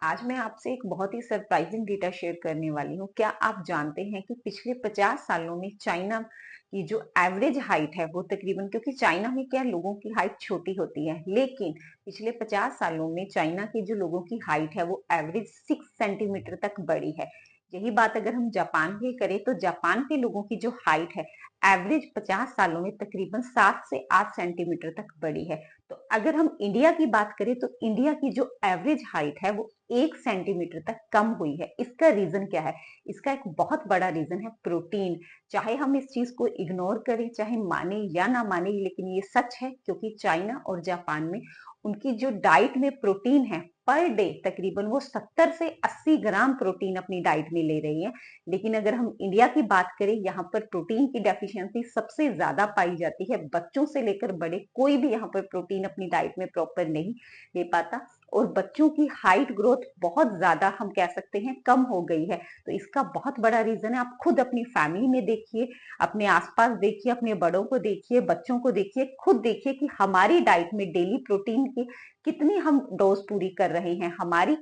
आज मैं आपसे एक बहुत ही सरप्राइजिंग डेटा शेयर करने वाली हूँ। क्या आप जानते हैं कि पिछले 50 सालों में चाइना की जो एवरेज हाइट है वो तकरीबन, क्योंकि चाइना में क्या लोगों की हाइट छोटी होती है, लेकिन पिछले 50 सालों में चाइना के जो लोगों की हाइट है वो एवरेज 6 सेंटीमीटर तक बढ़ी है। यही बात अगर हम जापान की करें तो जापान के लोगों की जो हाइट है एवरेज 50 सालों में तकरीबन 7 से 8 सेंटीमीटर तक बढ़ी है। तो अगर हम इंडिया की बात करें तो इंडिया की जो एवरेज हाइट है वो 1 सेंटीमीटर तक कम हुई है। इसका रीजन क्या है? इसका एक बहुत बड़ा रीजन है प्रोटीन। चाहे हम इस चीज को इग्नोर करें, चाहे माने या ना माने, लेकिन ये सच है, क्योंकि चाइना और जापान में उनकी जो डाइट में प्रोटीन है पर डे तकरीबन वो 70 से 80 ग्राम प्रोटीन अपनी डाइट में ले रही है। लेकिन अगर हम इंडिया की बात करें, यहाँ पर प्रोटीन की डेफिशिएंसी सबसे ज्यादा पाई जाती है। बच्चों से लेकर बड़े कोई भी यहाँ पर प्रोटीन अपनी डाइट में प्रॉपर नहीं ले पाता, और बच्चों की हाइट ग्रोथ बहुत ज्यादा हम कह सकते हैं कम हो गई है। तो इसका बहुत बड़ा रीजन है, आप खुद अपनी फैमिली में देखिए, अपने आसपास देखिए, अपने बड़ों को देखिए, बच्चों को देखिए, खुद देखिए कि हमारी डाइट में डेली प्रोटीन की कितनी हम डोज पूरी कर रहे हैं। हमारी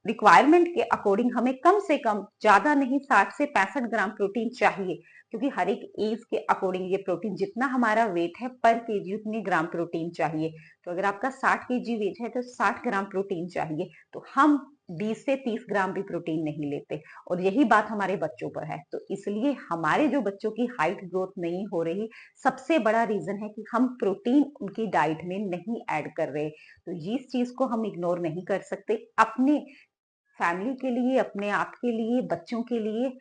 रिक्वायरमेंट के अकॉर्डिंग हमें कम से कम, ज्यादा नहीं, 60 से 65 ग्राम प्रोटीन चाहिए, क्योंकि हर एक एज के अकॉर्डिंग ये प्रोटीन, जितना हमारा वेट है पर केजी उतनी ग्राम प्रोटीन चाहिए। तो अगर आपका 60 केजी वेट है तो 60 ग्राम प्रोटीन चाहिए। तो हम 20 से 30 ग्राम भी प्रोटीन नहीं लेते, और यही बात हमारे बच्चों पर है। तो इसलिए हमारे जो बच्चों की हाइट ग्रोथ नहीं हो रही, सबसे बड़ा रीजन है कि हम प्रोटीन उनकी डाइट में नहीं ऐड कर रहे। तो इस चीज को हम इग्नोर नहीं कर सकते। अपने फैमिली के लिए, अपने आप के लिए, बच्चों के लिए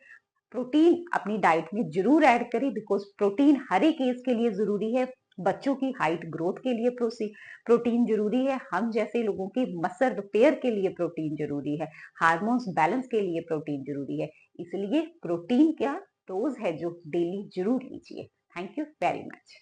प्रोटीन अपनी डाइट में जरूर ऐड करें, बिकॉज प्रोटीन हर एक एज के लिए जरूरी है। बच्चों की हाइट ग्रोथ के लिए प्रोटीन जरूरी है। हम जैसे लोगों की मसल रिपेयर के लिए प्रोटीन जरूरी है। हार्मोन्स बैलेंस के लिए प्रोटीन जरूरी है। इसलिए प्रोटीन का डोज है जो डेली जरूर लीजिए। Thank you very much.